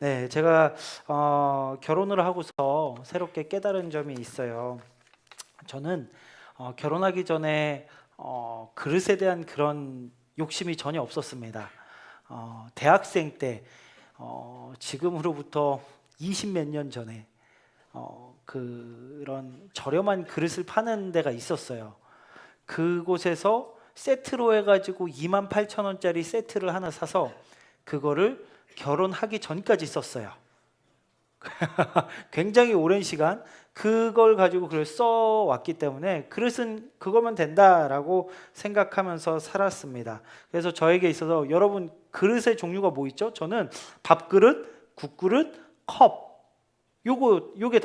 네, 제가 결혼을 하고서 새롭게 깨달은 점이 있어요. 저는 결혼하기 전에 그릇에 대한 그런 욕심이 전혀 없었습니다. 대학생 때 지금으로부터 20 몇 년 전에 그런 저렴한 그릇을 파는 데가 있었어요. 그곳에서 세트로 해가지고 28,000원짜리 세트를 하나 사서 그거를 결혼하기 전까지 썼어요. 굉장히 오랜 시간 그걸 가지고 글을 써왔기 때문에 그릇은 그거면 된다라고 생각하면서 살았습니다. 그래서 저에게 있어서 여러분 그릇의 종류가 뭐 있죠? 저는 밥그릇, 국그릇, 컵 요게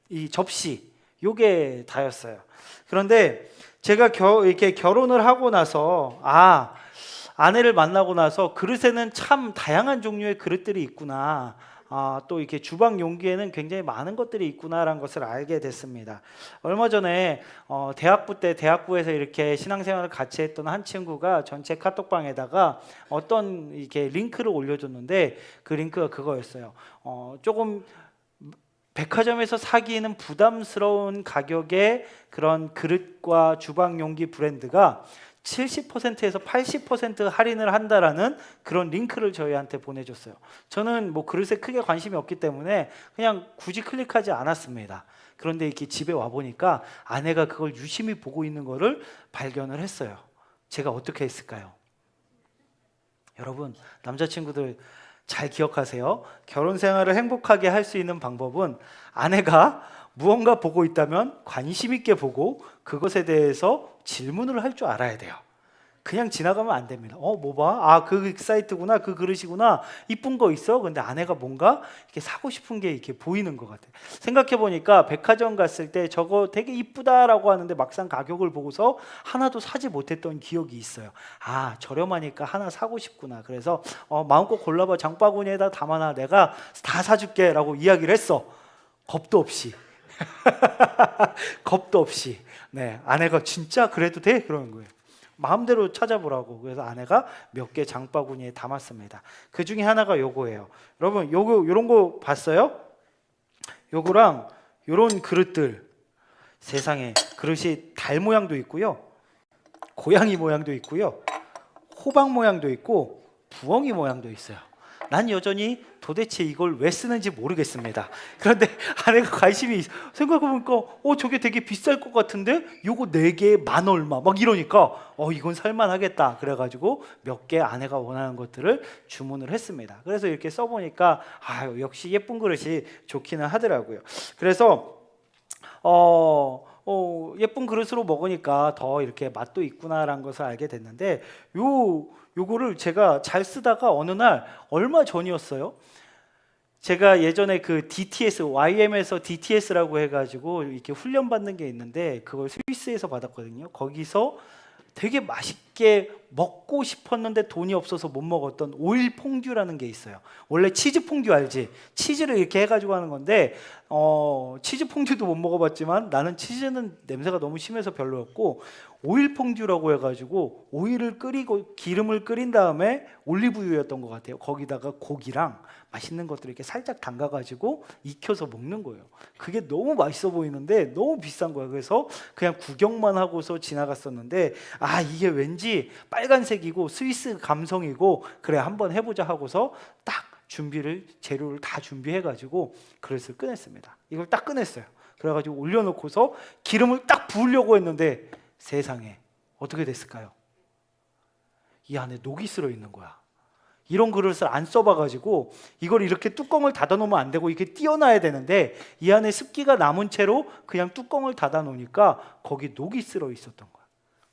이 접시 요게 다였어요. 그런데 제가 이렇게 결혼을 하고 나서 아내를 만나고 나서 그릇에는 참 다양한 종류의 그릇들이 있구나. 또 이렇게 주방 용기에는 굉장히 많은 것들이 있구나라는 것을 알게 됐습니다. 얼마 전에 대학부에서 이렇게 신앙생활을 같이 했던 한 친구가 전체 카톡방에다가 어떤 이렇게 링크를 올려줬는데 그 링크가 그거였어요. 조금 백화점에서 사기에는 부담스러운 가격의 그런 그릇과 주방 용기 브랜드가 70%에서 80% 할인을 한다라는 그런 링크를 저희한테 보내줬어요. 저는 뭐 그릇에 크게 관심이 없기 때문에 그냥 굳이 클릭하지 않았습니다. 그런데 이렇게 집에 와 보니까 아내가 그걸 유심히 보고 있는 거를 발견을 했어요. 제가 어떻게 했을까요? 여러분, 남자친구들 잘 기억하세요. 결혼 생활을 행복하게 할 수 있는 방법은 아내가 무언가 보고 있다면 관심 있게 보고 그것에 대해서 질문을 할 줄 알아야 돼요. 그냥 지나가면 안 됩니다. 뭐 봐? 그 사이트구나. 그 그릇이구나. 이쁜 거 있어. 근데 아내가 뭔가 이렇게 사고 싶은 게 이렇게 보이는 것 같아요. 생각해 보니까 백화점 갔을 때 저거 되게 이쁘다라고 하는데 막상 가격을 보고서 하나도 사지 못했던 기억이 있어요. 저렴하니까 하나 사고 싶구나. 그래서 마음껏 골라봐. 장바구니에다 담아놔. 내가 다 사줄게라고 이야기를 했어. 겁도 없이. 겁도 없이. 네, 아내가 진짜 그래도 돼? 그러는 거예요. 마음대로 찾아보라고. 그래서 아내가 몇 개 장바구니에 담았습니다. 그 중에 하나가 요거예요. 여러분, 요런 거 봤어요? 요거랑 요런 그릇들. 세상에, 그릇이 달 모양도 있고요, 고양이 모양도 있고요, 호박 모양도 있고 부엉이 모양도 있어요. 난 여전히 도대체 이걸 왜 쓰는지 모르겠습니다. 그런데 아내가 관심이 생각해보니까 저게 되게 비쌀 것 같은데 요거 4개에 만 얼마 막 이러니까 이건 살만하겠다. 그래가지고 몇 개 아내가 원하는 것들을 주문을 했습니다. 그래서 이렇게 써보니까 역시 예쁜 그릇이 좋기는 하더라고요. 그래서 예쁜 그릇으로 먹으니까 더 이렇게 맛도 있구나라는 것을 알게 됐는데 요거를 제가 잘 쓰다가 어느 날 얼마 전이었어요. 제가 예전에 그 DTS, YM에서 DTS라고 해가지고 이렇게 훈련 받는 게 있는데 그걸 스위스에서 받았거든요. 거기서 되게 맛있게 먹고 싶었는데 돈이 없어서 못 먹었던 오일 퐁듀라는 게 있어요. 원래 치즈 퐁듀 알지? 치즈를 이렇게 해가지고 하는 건데 치즈 퐁듀도 못 먹어봤지만 나는 치즈는 냄새가 너무 심해서 별로였고 오일 퐁듀라고 해가지고 오일을 끓이고 기름을 끓인 다음에 올리브유였던 것 같아요. 거기다가 고기랑 맛있는 것들을 이렇게 살짝 담가가지고 익혀서 먹는 거예요. 그게 너무 맛있어 보이는데 너무 비싼 거야. 그래서 그냥 구경만 하고서 지나갔었는데 이게 왠지 빨간색이고 스위스 감성이고 그래 한번 해보자 하고서 딱 재료를 다 준비해가지고 그릇을 꺼냈습니다. 이걸 딱 꺼냈어요. 그래가지고 올려놓고서 기름을 딱 부으려고 했는데 세상에 어떻게 됐을까요? 이 안에 녹이 슬어 있는 거야. 이런 그릇을 안 써봐가지고 이걸 이렇게 뚜껑을 닫아놓으면 안 되고 이렇게 띄어놔야 되는데 이 안에 습기가 남은 채로 그냥 뚜껑을 닫아놓으니까 거기 녹이 슬어 있었던 거야.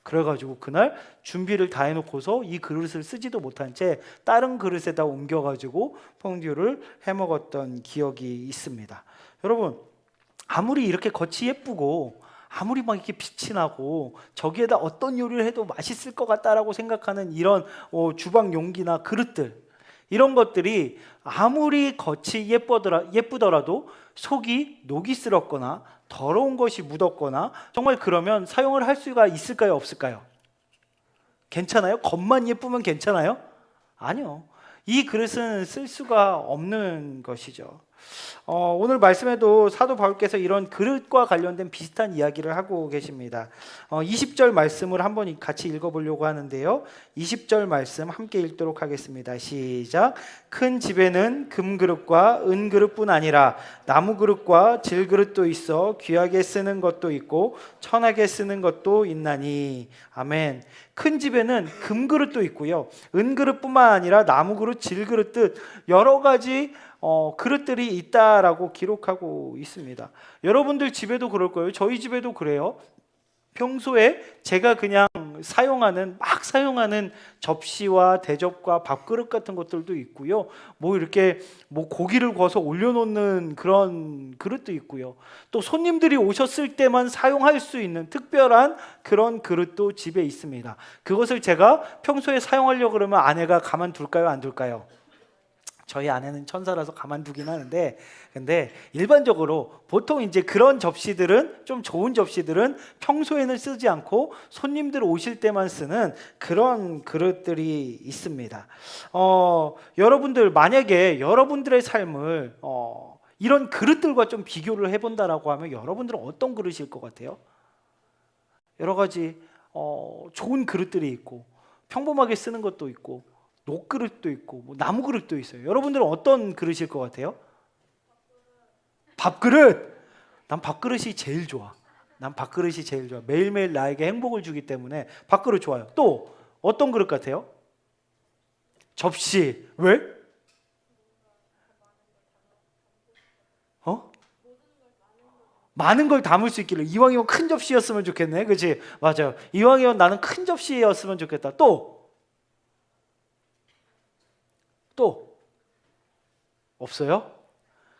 그래가지고 그날 준비를 다 해놓고서 이 그릇을 쓰지도 못한 채 다른 그릇에다 옮겨가지고 퐁듀를 해먹었던 기억이 있습니다. 여러분, 아무리 이렇게 겉이 예쁘고 아무리 막 이렇게 빛이 나고 저기에다 어떤 요리를 해도 맛있을 것 같다라고 생각하는 이런 주방 용기나 그릇들, 이런 것들이 아무리 겉이 예쁘더라도 속이 녹이 슬었거나 더러운 것이 묻었거나 정말 그러면 사용을 할 수가 있을까요? 없을까요? 괜찮아요? 겉만 예쁘면 괜찮아요? 아니요. 이 그릇은 쓸 수가 없는 것이죠. 오늘 말씀에도 사도 바울께서 이런 그릇과 관련된 비슷한 이야기를 하고 계십니다. 20절 말씀을 한번 같이 읽어보려고 하는데요. 20절 말씀 함께 읽도록 하겠습니다. 시작. 큰 집에는 금그릇과 은그릇뿐 아니라 나무그릇과 질그릇도 있어 귀하게 쓰는 것도 있고 천하게 쓰는 것도 있나니. 아멘. 큰 집에는 금그릇도 있고요, 은그릇뿐만 아니라 나무그릇, 질그릇 등 여러 가지 그릇들이 있다라고 기록하고 있습니다. 여러분들 집에도 그럴 거예요. 저희 집에도 그래요. 평소에 제가 그냥 막 사용하는 접시와 대접과 밥그릇 같은 것들도 있고요. 이렇게 고기를 구워서 올려놓는 그런 그릇도 있고요. 또 손님들이 오셨을 때만 사용할 수 있는 특별한 그런 그릇도 집에 있습니다. 그것을 제가 평소에 사용하려고 그러면 아내가 가만둘까요, 안 둘까요? 저희 아내는 천사라서 가만두긴 하는데, 근데 일반적으로 보통 이제 그런 접시들은, 좀 좋은 접시들은 평소에는 쓰지 않고 손님들 오실 때만 쓰는 그런 그릇들이 있습니다. 여러분들 만약에 여러분들의 삶을 이런 그릇들과 좀 비교를 해본다라고 하면 여러분들은 어떤 그릇일 것 같아요? 여러 가지 좋은 그릇들이 있고 평범하게 쓰는 것도 있고 녹그릇도 있고 나무 그릇도 있어요. 여러분들은 어떤 그릇일 것 같아요? 밥그릇! 난 밥그릇이 제일 좋아. 매일매일 나에게 행복을 주기 때문에 밥그릇 좋아요. 또 어떤 그릇 같아요? 접시. 왜? 많은 걸 담을 수 있기를. 이왕이면 큰 접시였으면 좋겠네. 그렇지? 맞아요. 이왕이면 나는 큰 접시였으면 좋겠다. 또 없어요?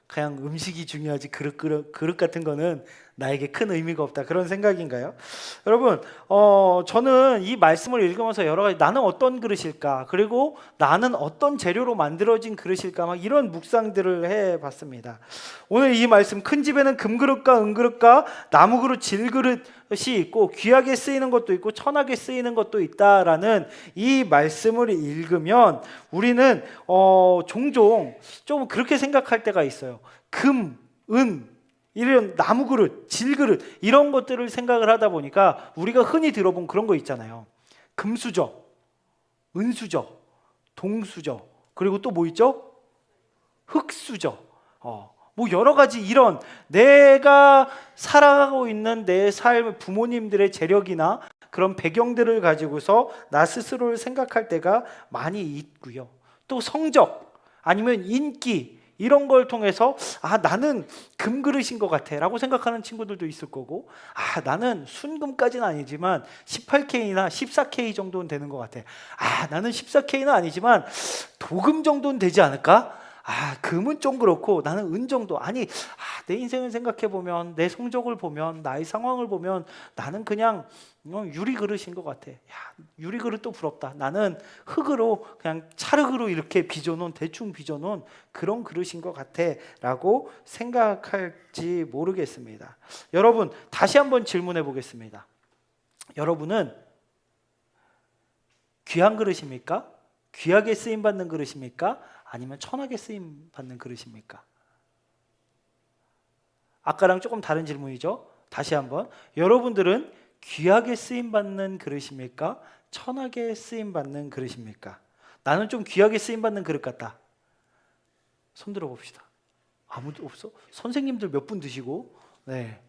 그냥 음식이 중요하지 그릇 같은 거는 나에게 큰 의미가 없다, 그런 생각인가요? 여러분, 저는 이 말씀을 읽으면서 여러 가지 나는 어떤 그릇일까, 그리고 나는 어떤 재료로 만들어진 그릇일까, 막 이런 묵상들을 해봤습니다. 오늘 이 말씀, 큰 집에는 금그릇과 은그릇과 나무그릇, 질그릇이 있고 귀하게 쓰이는 것도 있고 천하게 쓰이는 것도 있다라는 이 말씀을 읽으면 우리는 종종 좀 그렇게 생각할 때가 있어요. 금, 은, 이런 나무그릇, 질그릇 이런 것들을 생각을 하다 보니까 우리가 흔히 들어본 그런 거 있잖아요. 금수저, 은수저, 동수저, 그리고 또 뭐 있죠? 흙수저. 여러 가지 이런 내가 살아가고 있는 내 삶, 부모님들의 재력이나 그런 배경들을 가지고서 나 스스로를 생각할 때가 많이 있고요. 또 성적 아니면 인기 이런 걸 통해서 나는 금그릇인 것 같아 라고 생각하는 친구들도 있을 거고, 나는 순금까지는 아니지만 18K나 14K 정도는 되는 것 같아. 나는 14K는 아니지만 도금 정도는 되지 않을까? 금은 좀 그렇고 나는 은 정도. 내 인생을 생각해보면, 내 성적을 보면, 나의 상황을 보면 나는 그냥 유리그릇인 것 같아. 유리그릇도 부럽다. 나는 흙으로, 그냥 찰흙으로 이렇게 대충 빚어놓은 그런 그릇인 것 같아 라고 생각할지 모르겠습니다. 여러분, 다시 한번 질문해 보겠습니다. 여러분은 귀한 그릇입니까? 귀하게 쓰임받는 그릇입니까? 아니면 천하게 쓰임받는 그릇입니까? 아까랑 조금 다른 질문이죠. 다시 한번, 여러분들은 귀하게 쓰임받는 그릇입니까? 천하게 쓰임받는 그릇입니까? 나는 좀 귀하게 쓰임받는 그릇 같다. 손 들어 봅시다. 아무도 없어? 선생님들 몇 분 드시고, 네.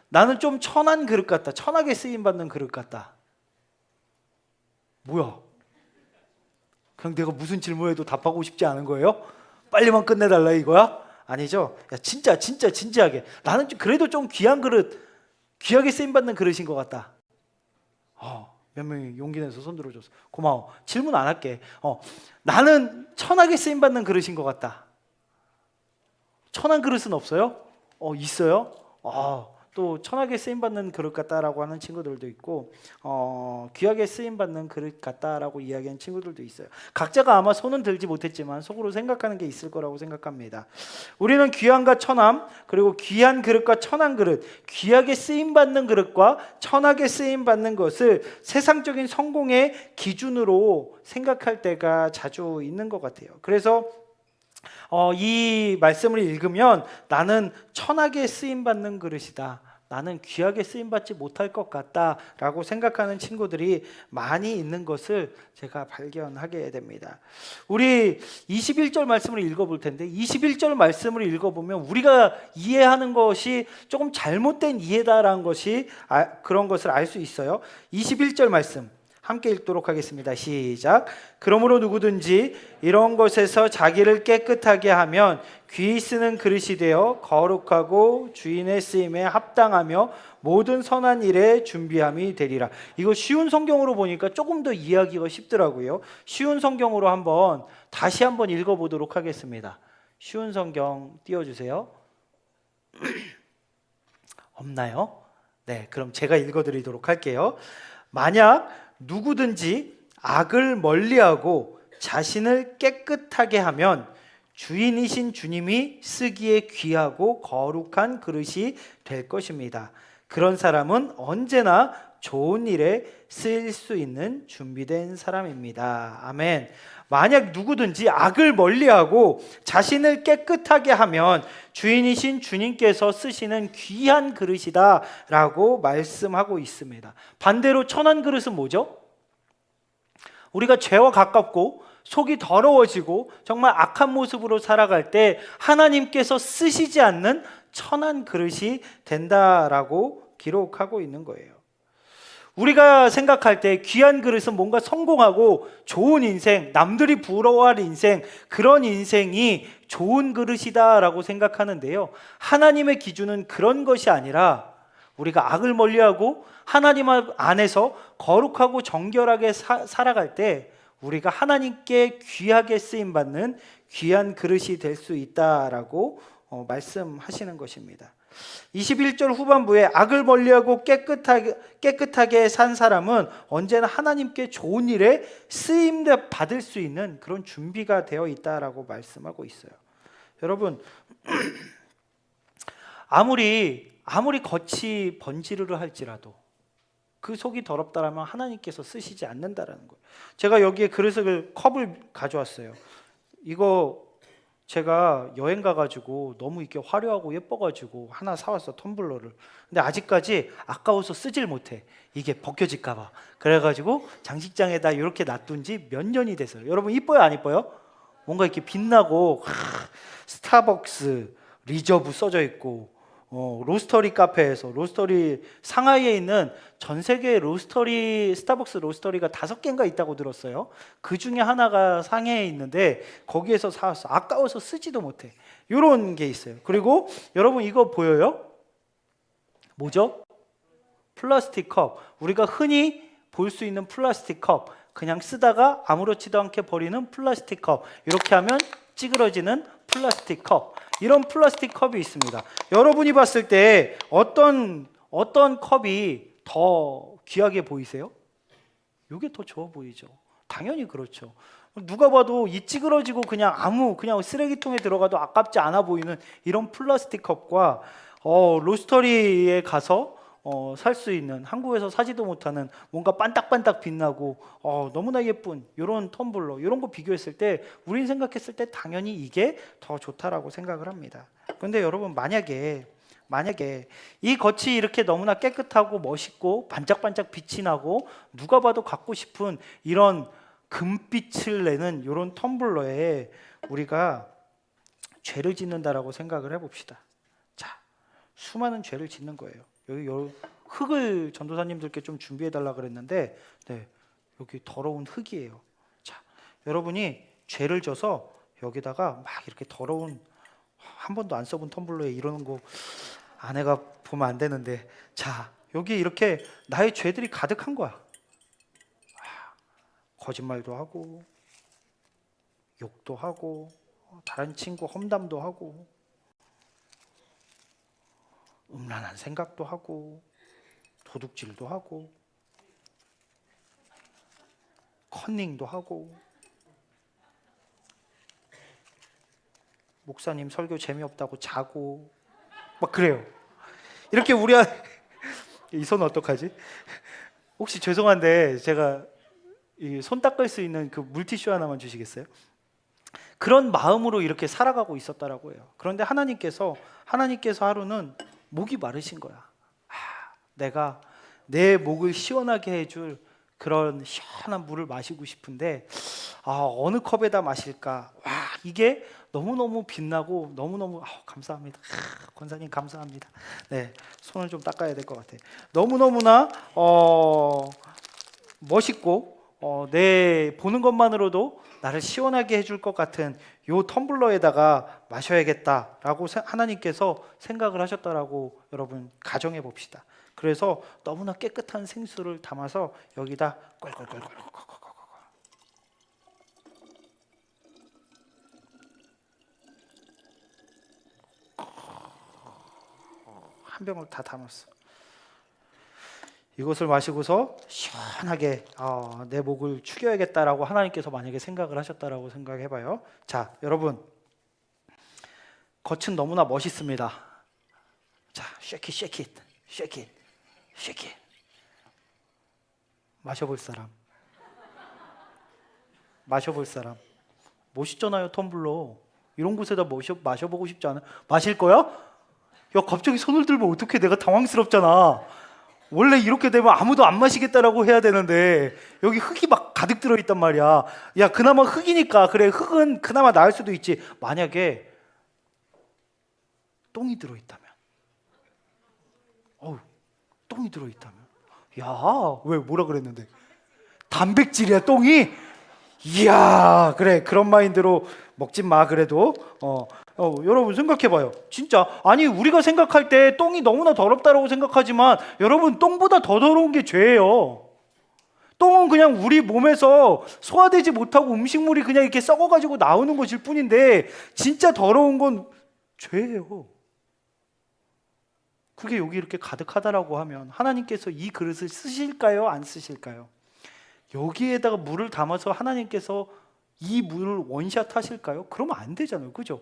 나는 좀 천한 그릇 같다. 천하게 쓰임받는 그릇 같다. 뭐야? 그냥 내가 무슨 질문에도 답하고 싶지 않은 거예요? 빨리만 끝내달라 이거야? 아니죠? 진짜 진지하게, 나는 그래도 좀 귀한 그릇, 귀하게 쓰임받는 그릇인 것 같다. 몇 명이 용기 내서 손 들어줬어. 고마워. 질문 안 할게. 나는 천하게 쓰임받는 그릇인 것 같다. 천한 그릇은 없어요? 있어요? 또 천하게 쓰임 받는 그릇 같다라고 하는 친구들도 있고 귀하게 쓰임 받는 그릇 같다라고 이야기하는 친구들도 있어요. 각자가 아마 손은 들지 못했지만 속으로 생각하는 게 있을 거라고 생각합니다. 우리는 귀함과 천함, 그리고 귀한 그릇과 천한 그릇, 귀하게 쓰임 받는 그릇과 천하게 쓰임 받는 것을 세상적인 성공의 기준으로 생각할 때가 자주 있는 것 같아요. 그래서 이 말씀을 읽으면 나는 천하게 쓰임 받는 그릇이다, 나는 귀하게 쓰임 받지 못할 것 같다 라고 생각하는 친구들이 많이 있는 것을 제가 발견하게 됩니다. 우리 21절 말씀을 읽어볼 텐데, 21절 말씀을 읽어보면 우리가 이해하는 것이 조금 잘못된 이해다라는 것이 그런 것을 알 수 있어요. 21절 말씀 함께 읽도록 하겠습니다. 시작. 그러므로 누구든지 이런 것에서 자기를 깨끗하게 하면 귀히 쓰는 그릇이 되어 거룩하고 주인의 쓰임에 합당하며 모든 선한 일에 준비함이 되리라. 이거 쉬운 성경으로 보니까 조금 더 이해하기가 쉽더라고요. 쉬운 성경으로 다시 한번 읽어보도록 하겠습니다. 쉬운 성경 띄워주세요. 없나요? 네, 그럼 제가 읽어드리도록 할게요. 만약 누구든지 악을 멀리하고 자신을 깨끗하게 하면 주인이신 주님이 쓰기에 귀하고 거룩한 그릇이 될 것입니다. 그런 사람은 언제나 좋은 일에 쓰일 수 있는 준비된 사람입니다. 아멘. 만약 누구든지 악을 멀리하고 자신을 깨끗하게 하면 주인이신 주님께서 쓰시는 귀한 그릇이다 라고 말씀하고 있습니다. 반대로 천한 그릇은 뭐죠? 우리가 죄와 가깝고 속이 더러워지고 정말 악한 모습으로 살아갈 때 하나님께서 쓰시지 않는 천한 그릇이 된다라고 기록하고 있는 거예요. 우리가 생각할 때 귀한 그릇은 뭔가 성공하고 좋은 인생, 남들이 부러워할 인생, 그런 인생이 좋은 그릇이다라고 생각하는데요, 하나님의 기준은 그런 것이 아니라 우리가 악을 멀리하고 하나님 안에서 거룩하고 정결하게 살아갈 때 우리가 하나님께 귀하게 쓰임받는 귀한 그릇이 될 수 있다라고 말씀하시는 것입니다. 21절 후반부에 악을 멀리하고 깨끗하게 산 사람은 언제나 하나님께 좋은 일에 쓰임 받을 수 있는 그런 준비가 되어 있다라고 말씀하고 있어요. 여러분, 아무리 겉이 번지르르 할지라도 그 속이 더럽다라면 하나님께서 쓰시지 않는다라는 거예요. 제가 여기에 컵을 가져왔어요. 이거 제가 여행 가가지고 너무 이렇게 화려하고 예뻐가지고 하나 사왔어, 텀블러를. 근데 아직까지 아까워서 쓰질 못해. 이게 벗겨질까봐. 그래가지고 장식장에다 이렇게 놔둔 지 몇 년이 됐어요. 여러분, 이뻐요 안 이뻐요? 뭔가 이렇게 빛나고 스타벅스 리저브 써져 있고, 로스터리 카페에서, 로스터리 상하이에 있는 전 세계 스타벅스 로스터리가 5개인가 있다고 들었어요. 그 중에 하나가 상해에 있는데 거기에서 사왔어. 아까워서 쓰지도 못해. 이런 게 있어요. 그리고 여러분, 이거 보여요? 뭐죠? 플라스틱 컵. 우리가 흔히 볼 수 있는 플라스틱 컵, 그냥 쓰다가 아무렇지도 않게 버리는 플라스틱 컵, 이렇게 하면 찌그러지는 플라스틱 컵, 이런 플라스틱 컵이 있습니다. 여러분이 봤을 때 어떤 컵이 더 귀하게 보이세요? 이게 더 좋아 보이죠. 당연히 그렇죠. 누가 봐도 이 찌그러지고 그냥 쓰레기통에 들어가도 아깝지 않아 보이는 이런 플라스틱 컵과 로스터리에 가서 살 수 있는, 한국에서 사지도 못하는 뭔가 반딱반딱 빛나고 너무나 예쁜 이런 텀블러, 이런 거 비교했을 때 우린 생각했을 때 당연히 이게 더 좋다라고 생각을 합니다. 그런데 여러분, 만약에 이 겉이 이렇게 너무나 깨끗하고 멋있고 반짝반짝 빛이 나고 누가 봐도 갖고 싶은 이런 금빛을 내는 이런 텀블러에 우리가 죄를 짓는다라고 생각을 해봅시다. 자, 수많은 죄를 짓는 거예요. 여기 흙을 전도사님들께 좀 준비해 달라 그랬는데, 네, 여기 더러운 흙이에요. 자, 여러분이 죄를 져서 여기다가 막 이렇게 더러운, 한 번도 안 써본 텀블러에 이러는 거 아내가 보면 안 되는데, 자, 여기 이렇게 나의 죄들이 가득한 거야. 거짓말도 하고, 욕도 하고, 다른 친구 험담도 하고, 음란한 생각도 하고 도둑질도 하고 컨닝도 하고 목사님 설교 재미없다고 자고 막 그래요. 이렇게 우리 이 손 어떡하지? 혹시 죄송한데 제가 이 손 닦을 수 있는 그 물티슈 하나만 주시겠어요? 그런 마음으로 이렇게 살아가고 있었다라고 해요. 그런데 하나님께서 하루는 목이 마르신 거야. 내가 내 목을 시원하게 해줄 그런 시원한 물을 마시고 싶은데 어느 컵에다 마실까? 와, 이게 너무너무 빛나고 너무너무 감사합니다. 권사님 감사합니다. 네, 손을 좀 닦아야 될 것 같아요. 너무너무나 멋있고 내 보는 것만으로도 나를 시원하게 해줄 것 같은 요 텀블러에다가 마셔야겠다라고 하나님께서 생각을 하셨다라고 여러분 가정해 봅시다. 그래서 너무나 깨끗한 생수를 담아서 여기다 꼴꼴꼴꼴 한 병을 다 담았어. 이것을 마시고서 시원하게 내 목을 축여야겠다라고 하나님께서 만약에 생각을 하셨다라고 생각해봐요. 자, 여러분 겉은 너무나 멋있습니다. 자, shake it, shake it, shake it, shake it. 마셔볼 사람. 마셔볼 사람. 멋있잖아요, 텀블러. 이런 곳에다 마셔보고 싶지 않아? 마실 거야? 야, 갑자기 손을 들면 어떡해? 내가 당황스럽잖아. 원래 이렇게 되면 아무도 안 마시겠다라고 해야 되는데 여기 흙이 막 가득 들어있단 말이야. 야, 그나마 흙이니까 그래, 흙은 그나마 나을 수도 있지. 만약에 똥이 들어있다면, 똥이 들어있다면, 야, 왜 뭐라 그랬는데? 단백질이야, 똥이? 이야, 그래, 그런 마인드로 먹지 마. 그래도 여러분 생각해봐요. 진짜 아니 우리가 생각할 때 똥이 너무나 더럽다라고 생각하지만 여러분 똥보다 더 더러운 게 죄예요. 똥은 그냥 우리 몸에서 소화되지 못하고 음식물이 그냥 이렇게 썩어가지고 나오는 것일 뿐인데 진짜 더러운 건 죄예요. 그게 여기 이렇게 가득하다라고 하면 하나님께서 이 그릇을 쓰실까요? 안 쓰실까요? 여기에다가 물을 담아서 하나님께서 이 물을 원샷 하실까요? 그러면 안 되잖아요. 그죠?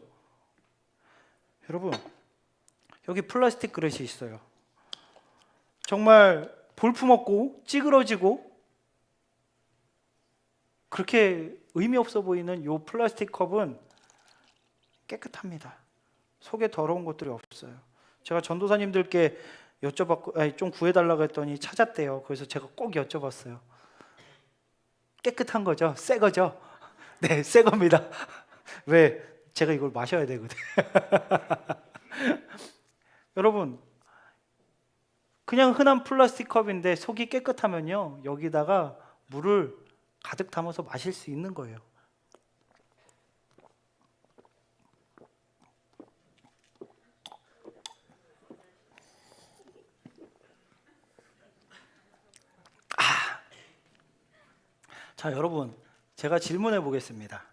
여러분 여기 플라스틱 그릇이 있어요. 정말 볼품없고 찌그러지고 그렇게 의미 없어 보이는 이 플라스틱 컵은 깨끗합니다. 속에 더러운 것들이 없어요. 제가 전도사님들께 여쭤봤고 좀 구해달라고 했더니 찾았대요. 그래서 제가 꼭 여쭤봤어요. 깨끗한 거죠? 새 거죠? 네, 새 겁니다. 왜? 제가 이걸 마셔야 되거든. 여러분 그냥 흔한 플라스틱 컵인데 속이 깨끗하면요 여기다가 물을 가득 담아서 마실 수 있는 거예요. 자, 여러분 제가 질문해 보겠습니다.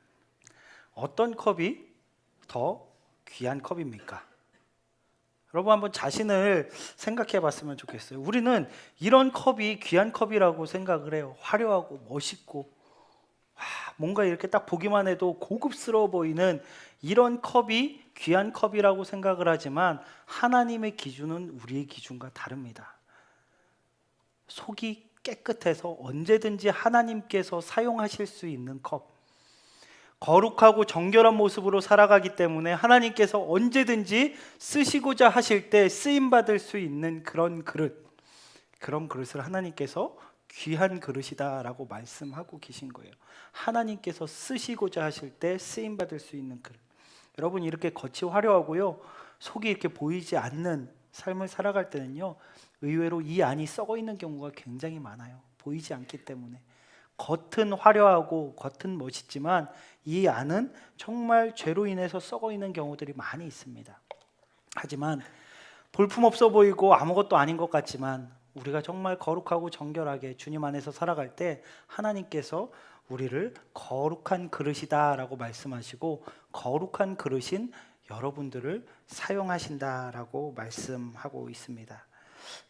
어떤 컵이 더 귀한 컵입니까? 여러분 한번 자신을 생각해 봤으면 좋겠어요. 우리는 이런 컵이 귀한 컵이라고 생각을 해요. 화려하고 멋있고 뭔가 이렇게 딱 보기만 해도 고급스러워 보이는 이런 컵이 귀한 컵이라고 생각을 하지만 하나님의 기준은 우리의 기준과 다릅니다. 속이 깨끗해서 언제든지 하나님께서 사용하실 수 있는 컵, 거룩하고 정결한 모습으로 살아가기 때문에 하나님께서 언제든지 쓰시고자 하실 때 쓰임받을 수 있는 그런 그릇, 그런 그릇을 하나님께서 귀한 그릇이다 라고 말씀하고 계신 거예요. 하나님께서 쓰시고자 하실 때 쓰임받을 수 있는 그릇. 여러분 이렇게 겉이 화려하고요 속이 이렇게 보이지 않는 삶을 살아갈 때는요 의외로 이 안이 썩어 있는 경우가 굉장히 많아요. 보이지 않기 때문에. 겉은 화려하고 겉은 멋있지만 이 안은 정말 죄로 인해서 썩어 있는 경우들이 많이 있습니다. 하지만 볼품없어 보이고 아무것도 아닌 것 같지만 우리가 정말 거룩하고 정결하게 주님 안에서 살아갈 때 하나님께서 우리를 거룩한 그릇이다 라고 말씀하시고 거룩한 그릇인 여러분들을 사용하신다라고 말씀하고 있습니다.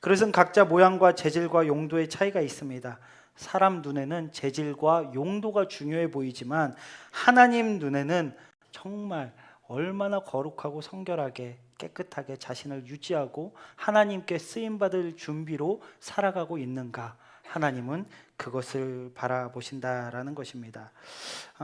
그릇은 각자 모양과 재질과 용도의 차이가 있습니다. 사람 눈에는 재질과 용도가 중요해 보이지만 하나님 눈에는 정말 얼마나 거룩하고 성결하게 깨끗하게 자신을 유지하고 하나님께 쓰임받을 준비로 살아가고 있는가, 하나님은 그것을 바라보신다라는 것입니다.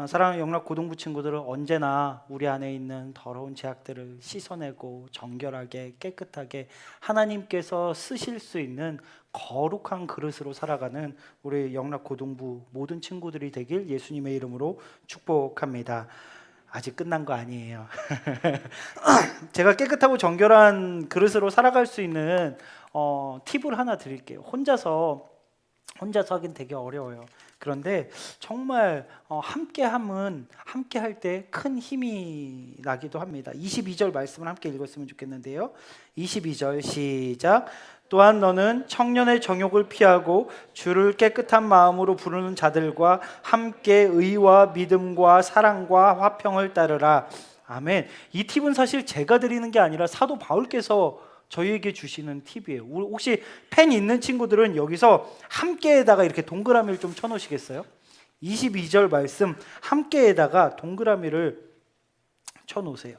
사랑하는 영락 고등부 친구들은 언제나 우리 안에 있는 더러운 죄악들을 씻어내고 정결하게 깨끗하게 하나님께서 쓰실 수 있는 거룩한 그릇으로 살아가는 우리 영락 고등부 모든 친구들이 되길 예수님의 이름으로 축복합니다. 아직 끝난 거 아니에요. 제가 깨끗하고 정결한 그릇으로 살아갈 수 있는 팁을 하나 드릴게요. 혼자서 하긴 되게 어려워요. 그런데 정말 함께함은 함께 할 때 큰 힘이 나기도 합니다. 22절 말씀을 함께 읽었으면 좋겠는데요. 22절 시작. 또한 너는 청년의 정욕을 피하고 주를 깨끗한 마음으로 부르는 자들과 함께 의와 믿음과 사랑과 화평을 따르라. 아멘. 이 팁은 사실 제가 드리는 게 아니라 사도 바울께서 저희에게 주시는 팁이에요. 혹시 펜 있는 친구들은 여기서 함께에다가 이렇게 동그라미를 좀 쳐놓으시겠어요? 22절 말씀 함께에다가 동그라미를 쳐놓으세요.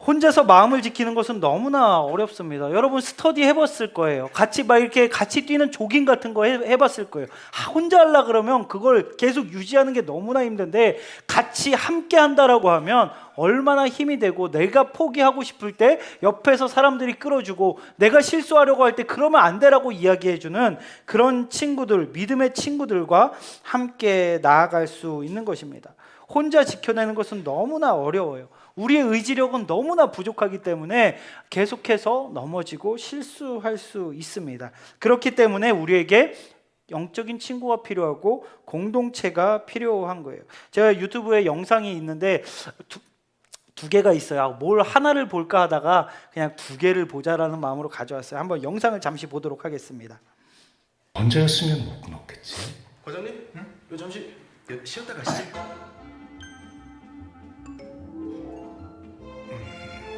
혼자서 마음을 지키는 것은 너무나 어렵습니다. 여러분 스터디 해봤을 거예요. 같이 막 이렇게 같이 뛰는 조깅 같은 거 해봤을 거예요. 혼자 하려 그러면 그걸 계속 유지하는 게 너무나 힘든데 같이 함께 한다라고 하면 얼마나 힘이 되고, 내가 포기하고 싶을 때 옆에서 사람들이 끌어주고, 내가 실수하려고 할 때 그러면 안 되라고 이야기해주는 그런 친구들, 믿음의 친구들과 함께 나아갈 수 있는 것입니다. 혼자 지켜내는 것은 너무나 어려워요. 우리의 의지력은 너무나 부족하기 때문에 계속해서 넘어지고 실수할 수 있습니다. 그렇기 때문에 우리에게 영적인 친구가 필요하고 공동체가 필요한 거예요. 제가 유튜브에 영상이 있는데 두 개가 있어요. 뭘 하나를 볼까 하다가 그냥 두 개를 보자라는 마음으로 가져왔어요. 한번 영상을 잠시 보도록 하겠습니다. 언제였으면 못 끊었겠지. 과장님, 요 잠시 쉬었다 가시죠.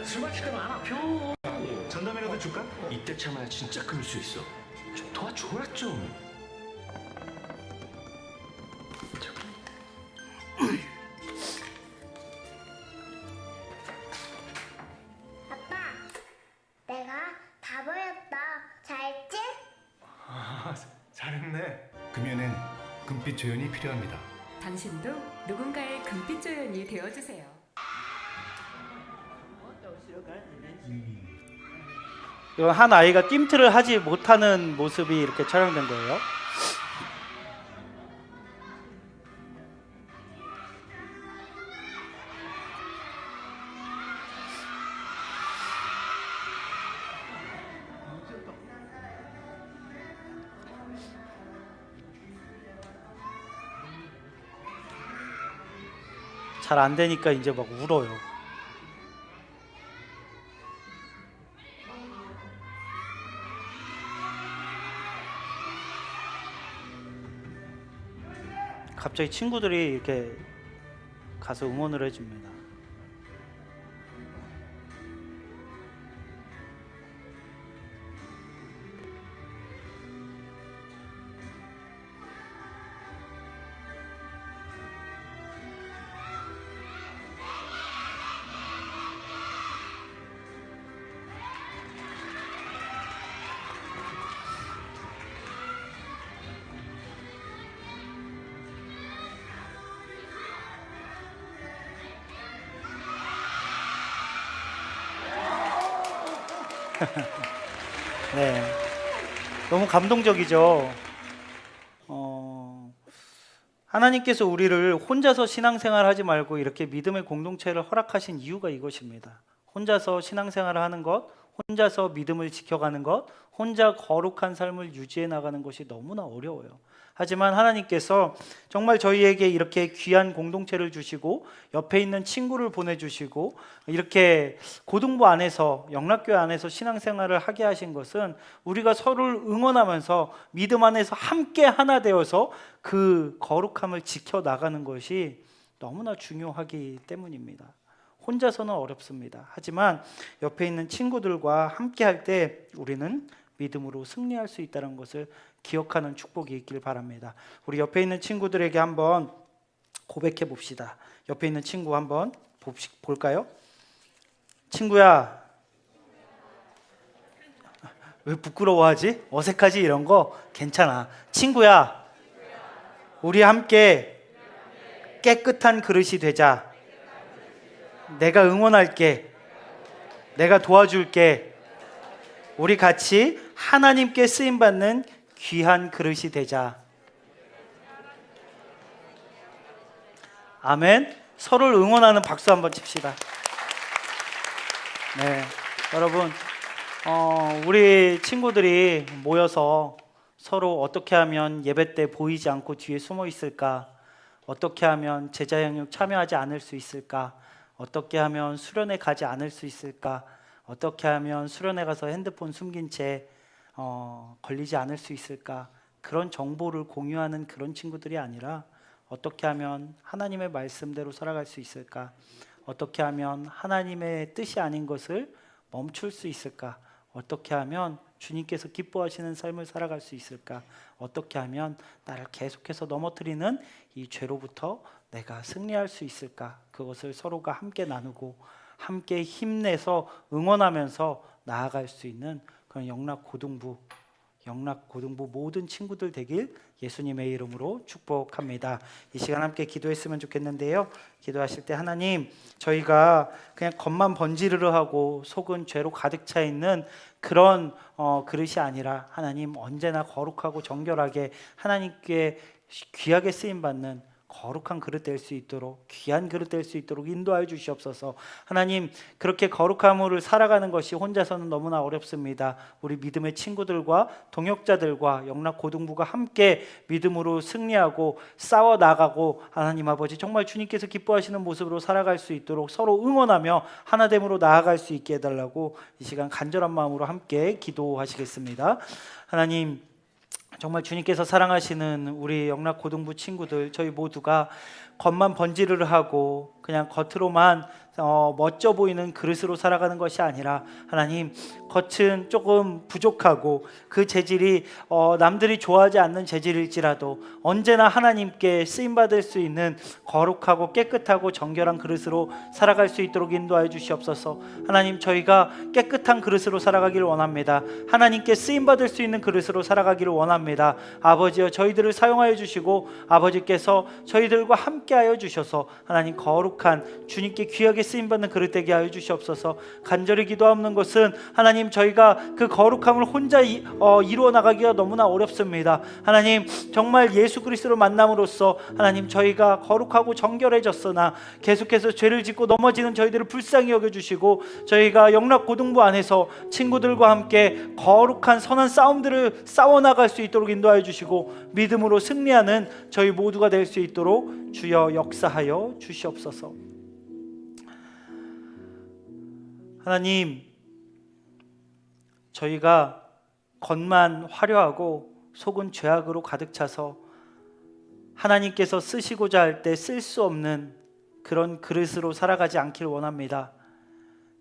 술 마실 때만 안 아껴. 전담이라도 줄까? 이때 참아야 진짜 끊을 수 있어. 좀 도와줘라 좀. 아빠, 내가 다 보였다. 잘했지? 잘했네. 금연엔 금빛 조연이 필요합니다. 당신도 누군가의 금빛 조연이 되어주세요. 이건 한 아이가 낌트를 하지 못하는 모습이 이렇게 촬영된 거예요. 잘 안 되니까 이제 막 울어요. 갑자기 친구들이 이렇게 가서 응원을 해줍니다. 네, 너무 감동적이죠. 하나님께서 우리를 혼자서 신앙생활 하지 말고 이렇게 믿음의 공동체를 허락하신 이유가 이것입니다. 혼자서 신앙생활을 하는 것, 혼자서 믿음을 지켜가는 것, 혼자 거룩한 삶을 유지해 나가는 것이 너무나 어려워요. 하지만 하나님께서 정말 저희에게 이렇게 귀한 공동체를 주시고 옆에 있는 친구를 보내주시고 이렇게 고등부 안에서, 영락교회 안에서 신앙생활을 하게 하신 것은 우리가 서로를 응원하면서 믿음 안에서 함께 하나 되어서 그 거룩함을 지켜나가는 것이 너무나 중요하기 때문입니다. 혼자서는 어렵습니다. 하지만 옆에 있는 친구들과 함께 할 때 우리는 믿음으로 승리할 수 있다는 것을 기억하는 축복이 있길 바랍니다. 우리 옆에 있는 친구들에게 한번 고백해 봅시다. 옆에 있는 친구 한번 볼까요? 친구야, 왜 부끄러워하지? 어색하지? 이런 거 괜찮아. 친구야, 우리 함께 깨끗한 그릇이 되자. 내가 응원할게. 내가 도와줄게. 우리 같이 하나님께 쓰임받는 귀한 그릇이 되자. 아멘. 서로를 응원하는 박수 한번 칩시다. 네, 여러분, 우리 친구들이 모여서 서로 어떻게 하면 예배 때 보이지 않고 뒤에 숨어 있을까? 어떻게 하면 제자 양육 참여하지 않을 수 있을까? 어떻게 하면 수련회 가지 않을 수 있을까? 어떻게 하면 수련회 가서 핸드폰 숨긴 채 걸리지 않을 수 있을까? 그런 정보를 공유하는 그런 친구들이 아니라 어떻게 하면 하나님의 말씀대로 살아갈 수 있을까? 어떻게 하면 하나님의 뜻이 아닌 것을 멈출 수 있을까? 어떻게 하면 주님께서 기뻐하시는 삶을 살아갈 수 있을까? 어떻게 하면 나를 계속해서 넘어뜨리는 이 죄로부터 내가 승리할 수 있을까? 그것을 서로가 함께 나누고 함께 힘내서 응원하면서 나아갈 수 있는 그런 영락고등부 모든 친구들 되길 예수님의 이름으로 축복합니다. 이 시간 함께 기도했으면 좋겠는데요. 기도하실 때 하나님, 저희가 그냥 겉만 번지르르 하고 속은 죄로 가득 차 있는 그런 그릇이 아니라 하나님, 언제나 거룩하고 정결하게 하나님께 귀하게 쓰임받는 거룩한 그릇 될 수 있도록, 귀한 그릇 될 수 있도록 인도하여 주시옵소서. 하나님, 그렇게 거룩함을 살아가는 것이 혼자서는 너무나 어렵습니다. 우리 믿음의 친구들과 동역자들과 영락고등부가 함께 믿음으로 승리하고 싸워 나가고 하나님 아버지, 정말 주님께서 기뻐하시는 모습으로 살아갈 수 있도록 서로 응원하며 하나됨으로 나아갈 수 있게 해달라고 이 시간 간절한 마음으로 함께 기도하시겠습니다. 하나님, 정말 주님께서 사랑하시는 우리 영락고등부 친구들, 저희 모두가 겉만 번지르르 하고 그냥 겉으로만 멋져 보이는 그릇으로 살아가는 것이 아니라 하나님, 겉은 조금 부족하고 그 재질이 남들이 좋아하지 않는 재질일지라도 언제나 하나님께 쓰임받을 수 있는 거룩하고 깨끗하고 정결한 그릇으로 살아갈 수 있도록 인도하여 주시옵소서. 하나님, 저희가 깨끗한 그릇으로 살아가기를 원합니다. 하나님께 쓰임받을 수 있는 그릇으로 살아가기를 원합니다. 아버지여, 저희들을 사용하여 주시고 아버지께서 저희들과 함께하여 주셔서 하나님, 거룩한 주님께 귀하게 쓰임받는 그릇 되게 하여 주시옵소서. 간절히 기도하는 것은 하나님, 저희가 그 거룩함을 혼자 이루어 나가기가 너무나 어렵습니다. 하나님, 정말 예수 그리스도를 만남으로써 하나님, 저희가 거룩하고 정결해졌으나 계속해서 죄를 짓고 넘어지는 저희들을 불쌍히 여겨주시고 저희가 영락고등부 안에서 친구들과 함께 거룩한 선한 싸움들을 싸워나갈 수 있도록 인도하여 주시고 믿음으로 승리하는 저희 모두가 될 수 있도록 주여 역사하여 주시옵소서. 하나님, 저희가 겉만 화려하고 속은 죄악으로 가득 차서 하나님께서 쓰시고자 할 때 쓸 수 없는 그런 그릇으로 살아가지 않길 원합니다.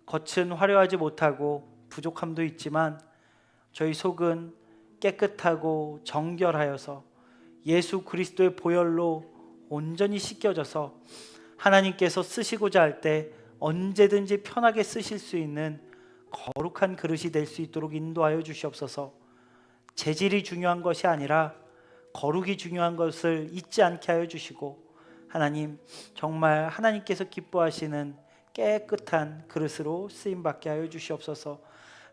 겉은 화려하지 못하고 부족함도 있지만 저희 속은 깨끗하고 정결하여서 예수 그리스도의 보혈로 온전히 씻겨져서 하나님께서 쓰시고자 할 때 언제든지 편하게 쓰실 수 있는 거룩한 그릇이 될 수 있도록 인도하여 주시옵소서. 재질이 중요한 것이 아니라 거룩이 중요한 것을 잊지 않게 하여 주시고 하나님, 정말 하나님께서 기뻐하시는 깨끗한 그릇으로 쓰임받게 하여 주시옵소서.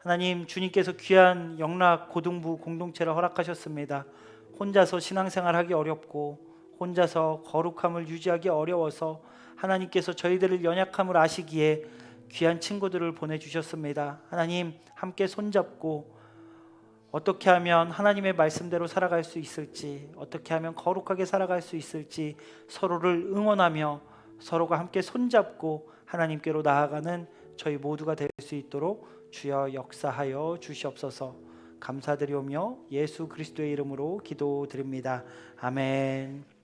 하나님, 주님께서 귀한 영락고등부 공동체를 허락하셨습니다. 혼자서 신앙생활하기 어렵고 혼자서 거룩함을 유지하기 어려워서 하나님께서 저희들을 연약함을 아시기에 귀한 친구들을 보내주셨습니다. 하나님, 함께 손잡고 어떻게 하면 하나님의 말씀대로 살아갈 수 있을지, 어떻게 하면 거룩하게 살아갈 수 있을지 서로를 응원하며 서로가 함께 손잡고 하나님께로 나아가는 저희 모두가 될 수 있도록 주여 역사하여 주시옵소서. 감사드리오며 예수 그리스도의 이름으로 기도드립니다. 아멘.